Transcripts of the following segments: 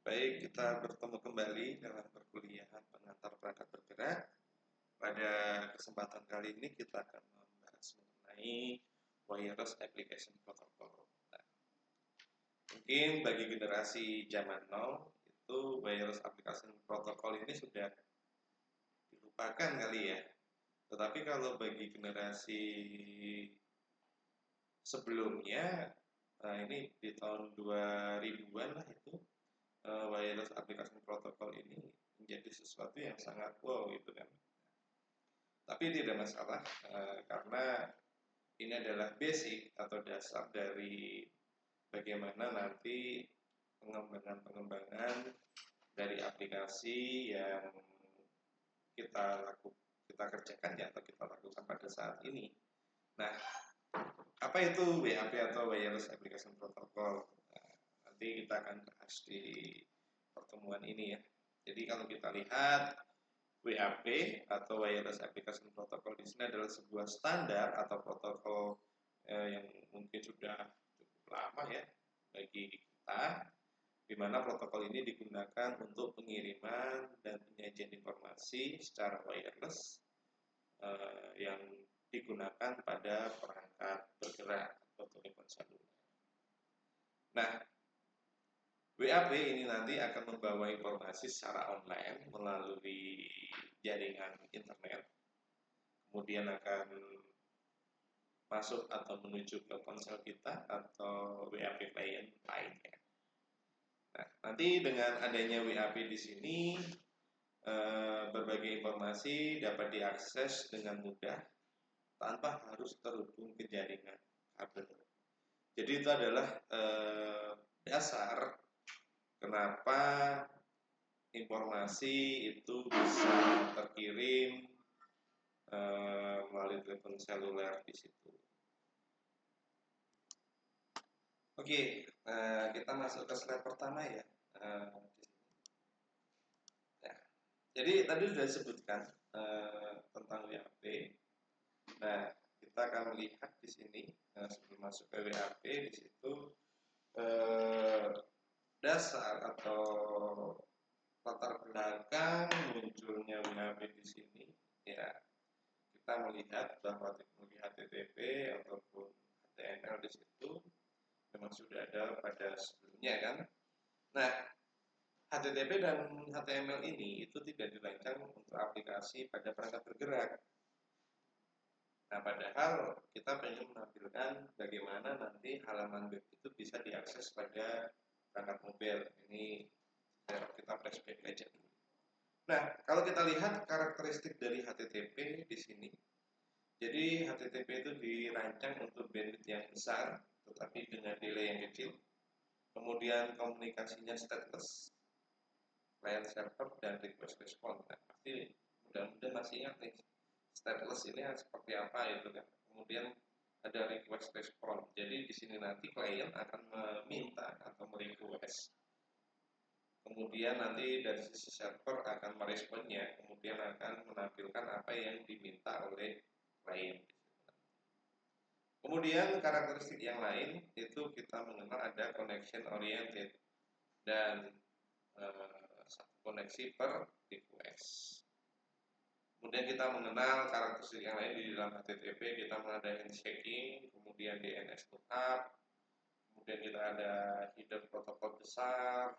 Baik, kita bertemu kembali dalam perkuliahan pengantar perangkat bergerak. Pada kesempatan kali ini kita akan membahas mengenai Wireless Application Protocol. Nah, mungkin bagi generasi zaman now itu Wireless Application Protocol ini sudah dilupakan kali ya. Tetapi kalau bagi generasi sebelumnya, nah ini di tahun 2000-an lah itu, wireless application protocol ini menjadi sesuatu yang sangat wow gitu kan. Tapi tidak masalah karena ini adalah basic atau dasar dari bagaimana nanti pengembangan dari aplikasi yang kita kerjakan ya atau kita lakukan pada saat ini. Nah, apa itu WAP atau Wireless Application Protocol? Nah, nanti kita akan bahas di pertemuan ini ya. Jadi kalau kita lihat WAP atau Wireless Application Protocol di sini adalah sebuah standar atau protokol yang mungkin sudah cukup lama ya bagi kita, di mana protokol ini digunakan untuk pengiriman dan penyajian informasi secara wireless yang digunakan pada perangkat bergerak atau telepon seluler. Nah, WAP ini nanti akan membawa informasi secara online melalui jaringan internet, kemudian akan masuk atau menuju ke ponsel kita atau WAP client lainnya. Nah, nanti dengan adanya WAP di sini, berbagai informasi dapat diakses dengan mudah tanpa harus terhubung ke jaringan kabel. Jadi itu adalah dasar kenapa informasi itu bisa terkirim melalui telepon seluler di situ. Oke, kita masuk ke slide pertama ya. Jadi tadi sudah disebutkan tentang WAP. Nah, kita akan melihat di sini sebelum masuk ke WAP di situ dasar atau latar belakang munculnya WAP di sini ya. Kita melihat bahwa teknologi HTTP ataupun HTML di situ memang sudah ada pada sebelumnya kan. Nah, HTTP dan HTML ini itu tidak dirancang untuk aplikasi pada perangkat bergerak. Nah, padahal kita ingin menampilkan bagaimana nanti halaman web itu bisa diakses pada perangkat mobil. Ini kita flashback aja dulu. Nah, kalau kita lihat karakteristik dari HTTP di sini. Jadi HTTP itu dirancang untuk bandwidth yang besar, tetapi dengan delay yang kecil. Kemudian komunikasinya stateless, client server dan request response. Nah, pasti mudah-mudahan masih ingat nih stateless ini seperti apa itu kan. Kemudian ada request response. Jadi di sini nanti klien akan meminta atau merequest. Kemudian nanti dari sisi server akan meresponnya, kemudian akan menampilkan apa yang diminta oleh klien. Kemudian karakteristik yang lain itu kita mengenal ada connection oriented dan satu koneksi per request. Kemudian kita mengenal karakteristik yang lain di dalam HTTP, kita mengenal handshaking, kemudian DNS lookup, kemudian kita ada hidden protokol besar,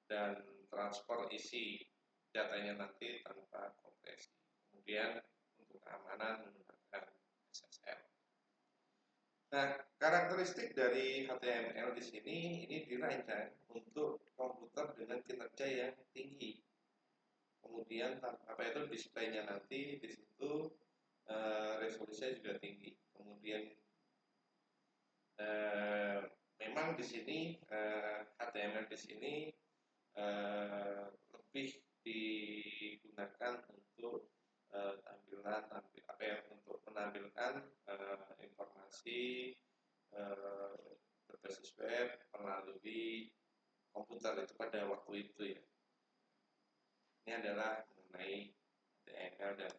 dan transfer isi datanya nanti tanpa kompresi. Kemudian untuk keamanan menggunakan SSL. Nah, karakteristik dari HTML di sini ini dirancang untuk komputer dengan kinerja yang tinggi. Kemudian apa itu displaynya nanti di situ resolusinya juga tinggi. Kemudian memang di sini HTML di sini lebih digunakan untuk untuk menampilkan informasi berbasis web melalui komputer itu pada waktu itu ya. Ini adalah mengenai HTML dan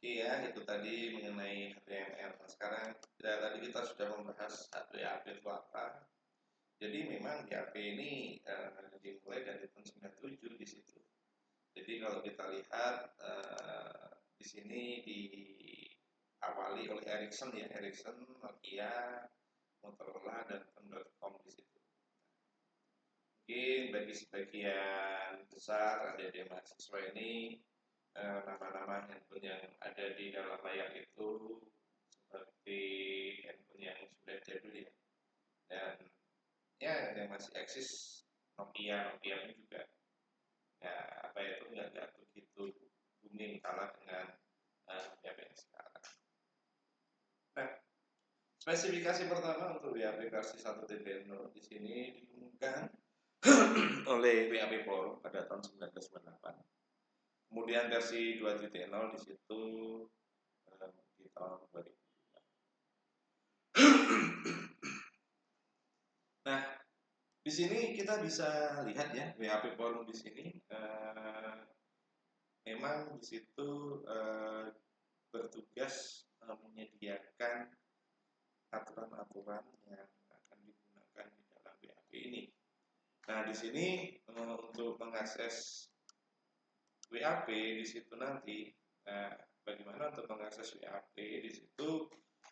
Oke ya, itu tadi mengenai HTML. Nah, sekarang Ya, tadi kita sudah membahas WAP itu apa. Jadi memang WAP ini dimulai dari tahun 97 di situ. Jadi kalau kita lihat di sini diawali oleh Ericsson ya, Ericsson, Nokia, Motorola dan Tom.com di situ. Mungkin bagi sebagian besar adik-adik mahasiswa ini nama-nama handphone yang ada di dalam layar itu seperti handphone yang sudah jadul ya, dan ya yang masih eksis Nokia ini juga ya apa itu nggak begitu booming kalah dengan WAP yang sekarang. Nah, spesifikasi pertama untuk WAP versi 1.0 di sini diumumkan oleh WAP Forum pada tahun 1998. Kemudian versi 2.0 di situ di tahun 2000. Nah, di sini kita bisa lihat ya WAP Forum di sini memang di situ bertugas menyediakan aturan-aturan yang akan digunakan di dalam WAP ini. Nah, di sini untuk mengakses WAP di situ nanti, bagaimana untuk mengakses WAP di situ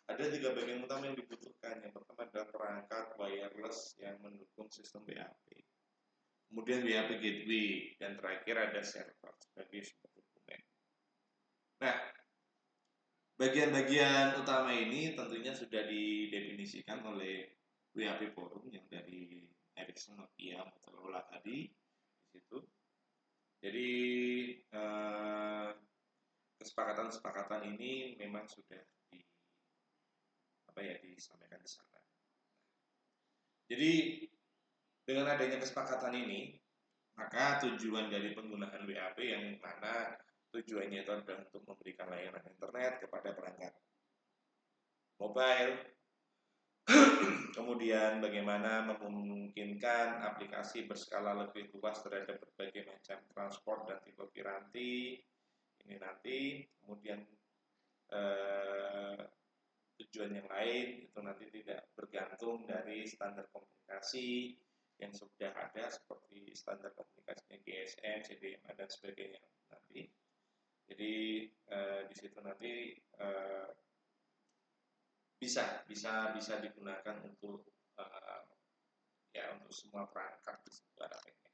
ada 3 bagian utama yang dibutuhkan. Yang pertama adalah perangkat wireless yang mendukung sistem WAP. Kemudian WAP gateway dan terakhir ada server sebagai sumber dokumen. Nah, bagian-bagian utama ini tentunya sudah didefinisikan oleh WAP Forum yang dari Ericsson, Nokia, Motorola tadi di situ. Jadi kesepakatan-kesepakatan ini memang sudah disampaikan di sana. Jadi dengan adanya kesepakatan ini, maka tujuan dari penggunaan WAP yang mana tujuannya itu adalah untuk memberikan layanan internet kepada perangkat mobile, kemudian bagaimana memungkinkan aplikasi berskala lebih luas terhadap berbagai macam transport dan tipe piranti ini nanti, kemudian tujuan yang lain itu nanti tidak bergantung dari standar komunikasi yang sudah ada seperti standar komunikasinya GSM, CDMA dan sebagainya nanti. Jadi di situ nanti bisa digunakan untuk untuk semua perangkat di situ arahnya.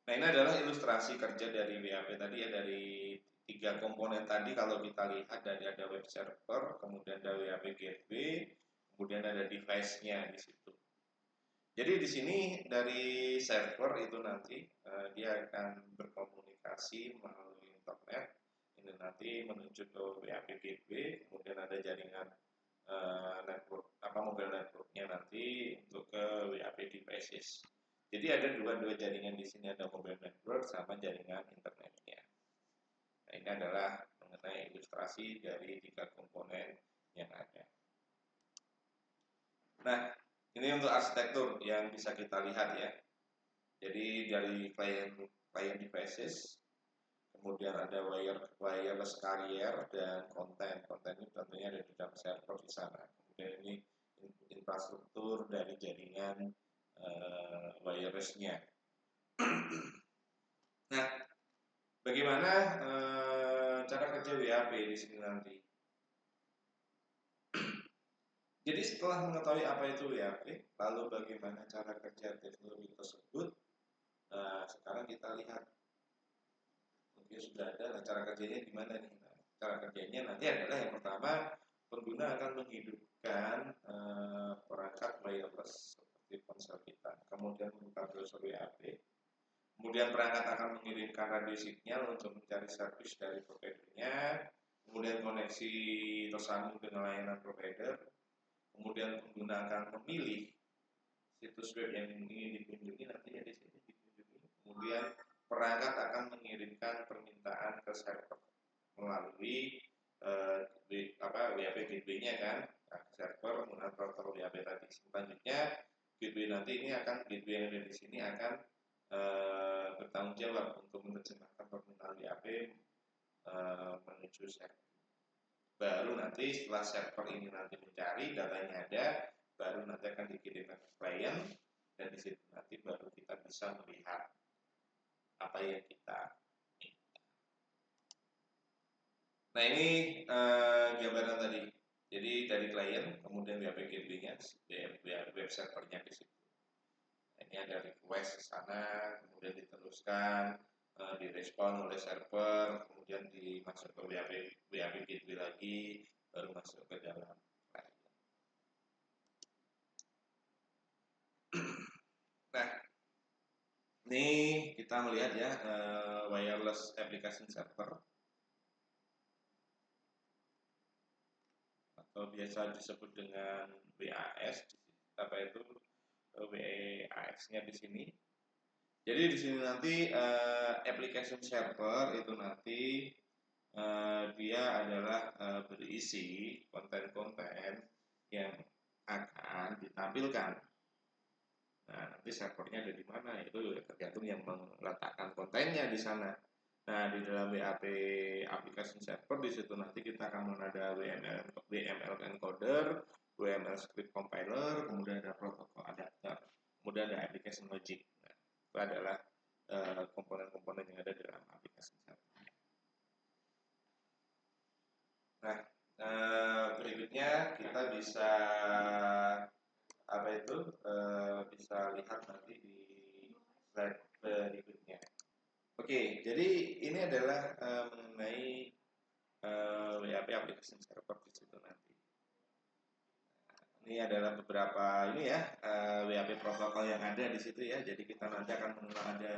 Nah, ini adalah ilustrasi kerja dari WAP tadi ya, dari 3 komponen tadi. Kalau kita lihat ada web server, kemudian ada WAP gateway, kemudian ada device-nya di situ. Jadi di sini dari server itu nanti dia akan berkomunikasi melalui internet. Ini nanti menuju ke WAP gateway, kemudian ada jaringan network mobile networknya nanti untuk ke WAP devices. Jadi ada dua jaringan di sini, ada mobile network sama jaringan internetnya. Nah, ini adalah mengenai ilustrasi dari 3 komponen yang ada. Nah, ini untuk arsitektur yang bisa kita lihat ya. Jadi dari client devices, kemudian ada wireless carrier dan konten ini tentunya ada di dalam server di sana. Kemudian ini infrastruktur dari jaringan wirelessnya. Nah, bagaimana cara kerja WAP di sini nanti? Jadi setelah mengetahui apa itu WAP, lalu bagaimana cara kerja teknologi tersebut, sekarang kita lihat mungkin sudah ada cara kerjanya gimana nih. Nah, cara kerjanya nanti adalah yang pertama, pengguna akan menghidupkan perangkat wireless seperti ponsel kita, kemudian membuka browser WAP, kemudian perangkat akan mengirimkan radio signal untuk mencari servis dari providernya, kemudian koneksi tersambung dengan layanan provider, kemudian pengguna akan memilih situs web yang ingin dikunjungi, nantinya di sini dikunjungi, kemudian perangkat akan mengirimkan permintaan ke server melalui WAP gateway-nya kan, nah, server menggunakan protokol WAP tadi. Selanjutnya gateway nanti ini akan gateway yang ada di sini akan bertanggung jawab untuk menerjemahkan permintaan WAP menuju server. Baru nanti setelah server ini nanti mencari datanya ada, baru nanti akan dikirimkan ke klien, dan di situ nanti baru kita bisa melihat apa yang kita minta. Nah ini gambaran tadi. Jadi dari klien, kemudian WP gateway-nya, web servernya di situ. Ini ada request ke sana, kemudian diteruskan, direspon oleh server, kemudian dimasuk ke WAP gateway lagi, baru masuk ke dalam klien. Nah, ini kita melihat ya wireless application server atau biasa disebut dengan WAS, apa itu WAS-nya di sini. Jadi di sini nanti application server itu nanti dia adalah berisi konten-konten yang akan ditampilkan. Nah, nanti servernya ada di mana itu tergantung yang meletakkan kontennya di sana. Nah, di dalam WAP application server di situ nanti kita akan ada WML encoder, WML script compiler, kemudian ada protokol adapter, kemudian ada application logic. Nah, itu adalah komponen-komponen yang ada dalam aplikasi server. Nah, berikutnya kita bisa bisa lihat nanti di slide berikutnya. Oke, jadi ini adalah mengenai WAP application server di situ nanti. Ini adalah beberapa WAP protokol yang ada di situ ya. Jadi kita nanti akan mengenal ada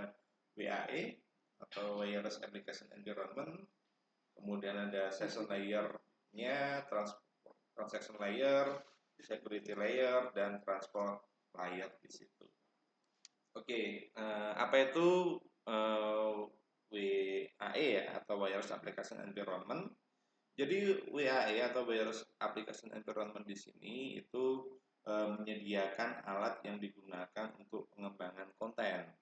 WAE atau Wireless Application Environment, kemudian ada session layer-nya, transaction layer, security layer, dan transport layer di situ. Oke, apa itu WAE ya, atau Wireless Application Environment? Jadi WAE atau Wireless Application Environment di sini itu menyediakan alat yang digunakan untuk pengembangan konten.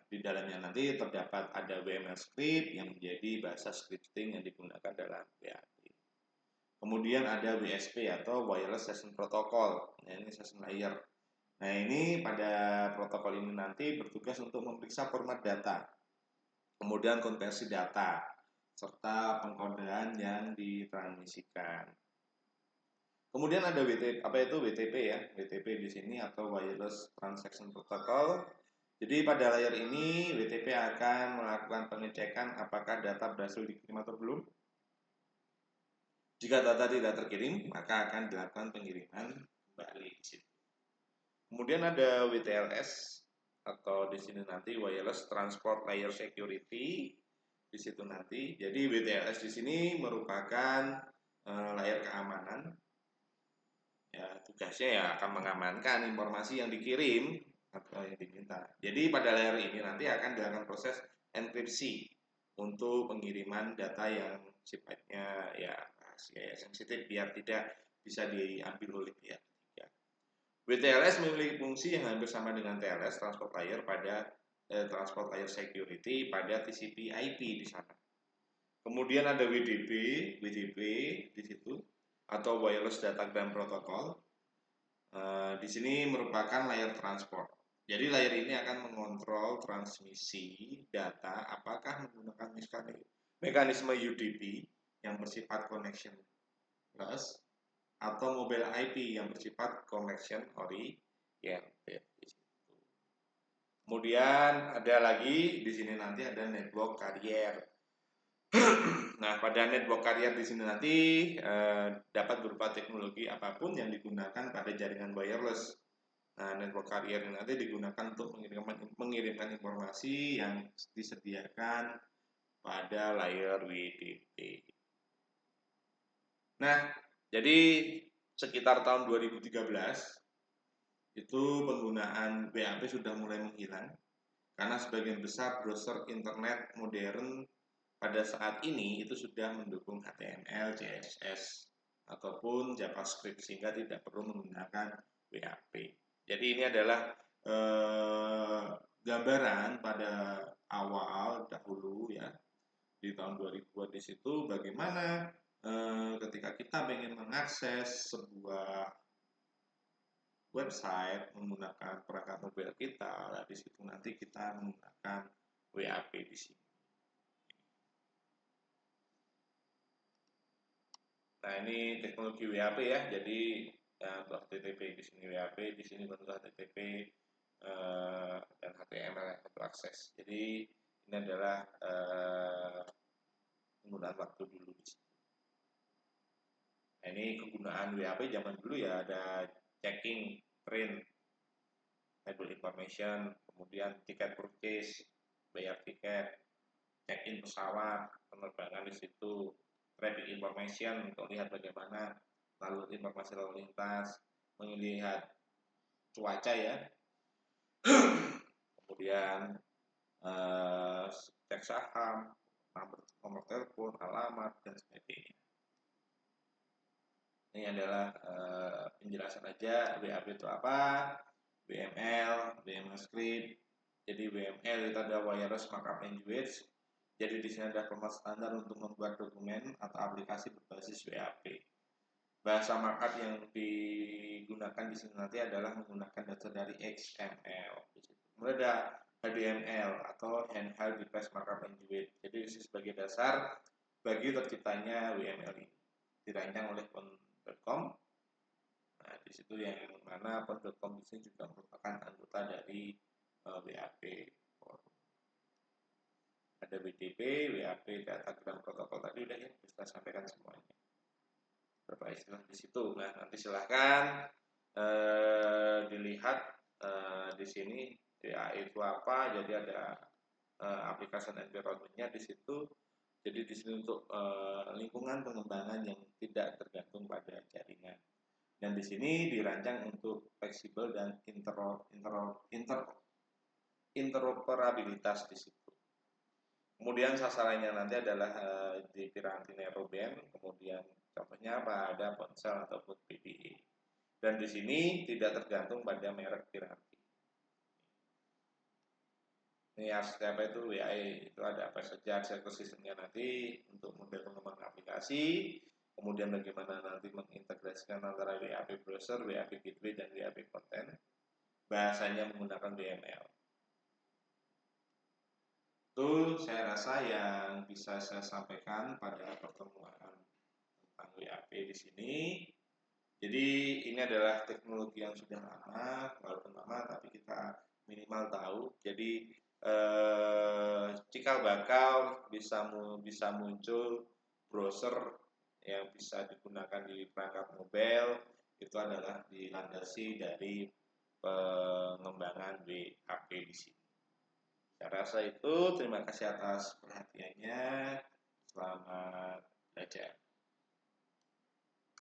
Di dalamnya nanti terdapat ada WML script yang menjadi bahasa scripting yang digunakan dalam WAE. Kemudian ada WSP atau Wireless Session Protocol. Nah, ini session layer. Nah, ini pada protokol ini nanti bertugas untuk memeriksa format data, kemudian konversi data, serta pengkodean yang ditransmisikan. Kemudian ada WTP ya, WTP di sini atau Wireless Transaction Protocol. Jadi pada layar ini WTP akan melakukan pengecekan apakah data berhasil dikirim atau belum. Jika data tidak terkirim, maka akan dilakukan pengiriman kembali di situ. Kemudian ada WTLS atau di sini nanti Wireless Transport Layer Security di situ nanti. Jadi WTLS di sini merupakan layar keamanan. Ya, tugasnya ya akan mengamankan informasi yang dikirim atau yang diminta. Jadi pada layar ini nanti akan dilakukan proses enkripsi untuk pengiriman data yang sifatnya ya rahasia ya sensitif biar tidak bisa diambil oleh pihak ketiga. WTLS memiliki fungsi yang hampir sama dengan TLS transport layer pada transport layer security pada TCP/IP di sana. Kemudian ada WDP di situ atau Wireless Datagram Protocol. Di sini merupakan layer transport. Jadi layer ini akan mengontrol transmisi data apakah menggunakan mekanisme UDP yang bersifat connectionless atau mobile IP yang bersifat connection oriented. Kemudian ada lagi di sini nanti ada network carrier. Nah, pada network carrier di sini nanti dapat berupa teknologi apapun yang digunakan pada jaringan wireless. Nah, network carrier ini nanti digunakan untuk mengirimkan informasi yang disediakan pada layer WDP. Nah, jadi sekitar tahun 2013 itu penggunaan WAP sudah mulai menghilang karena sebagian besar browser internet modern pada saat ini itu sudah mendukung HTML, CSS, ataupun JavaScript sehingga tidak perlu menggunakan WAP. Jadi ini adalah gambaran pada awal dahulu ya di tahun 2000 di situ bagaimana mengakses sebuah website menggunakan perangkat mobile kita, nah, di situ nanti kita menggunakan WAP di sini. Nah, ini teknologi WAP ya. Jadi untuk HTTP di sini WAP, di sini bentuk HTTP dan HTML yang untuk akses. Jadi ini adalah penggunaan waktu dulu di sini. Nah, ini kegunaan WAP zaman dulu ya, ada checking, print, label information, kemudian tiket purchase, bayar tiket, check-in pesawat, penerbangan di situ, traffic information untuk lihat bagaimana lalu informasi lalu lintas, melihat cuaca ya, kemudian cek saham, nomor telepon, alamat dan sebagainya. Ini adalah penjelasan aja WAP itu apa, WML, WML script. Jadi WML itu ada wireless markup language. Jadi di sini ada format standar untuk membuat dokumen atau aplikasi berbasis WAP. Bahasa markup yang digunakan di sini nanti adalah menggunakan dasar dari XML. Kemudian ada HTML atau Handheld Device Markup Language. Jadi ini sebagai dasar bagi terciptanya WML ini. Dirancang oleh Pon.com. Nah, di situ yang mana Pon.com di sini juga merupakan anggota dari WAP. Ada BTP, WAP, datagram protokol tadi udah ya, kita sampaikan semuanya. Berapa istilah di situ. Nah, nanti silahkan dilihat di sini ya itu apa. Jadi ada application environment-nya di situ. Jadi di sini untuk lingkungan pengembangan yang tidak tergantung pada jaringan. Dan di sini dirancang untuk fleksibel dan interoperabilitas di situ. Kemudian sasarannya nanti adalah di piranti narrowband, kemudian contohnya pada ponsel ataupun PDA. Dan di sini tidak tergantung pada merek piranti. Ini apa itu WAE, itu ada apa saja ekosistemnya nanti untuk model pengembangan aplikasi, kemudian bagaimana nanti mengintegrasikan antara WAP browser, WAP gateway, dan WAP content. Bahasanya menggunakan WML. Itu saya rasa yang bisa saya sampaikan pada pertemuan tentang WAP di sini. Jadi ini adalah teknologi yang sudah lama, walaupun lama tapi kita minimal tahu. Jadi cikal bakal bisa muncul browser yang bisa digunakan di perangkat mobile itu adalah dilandasi dari pengembangan WAP di sini. Saya rasa itu, terima kasih atas perhatiannya. Selamat belajar.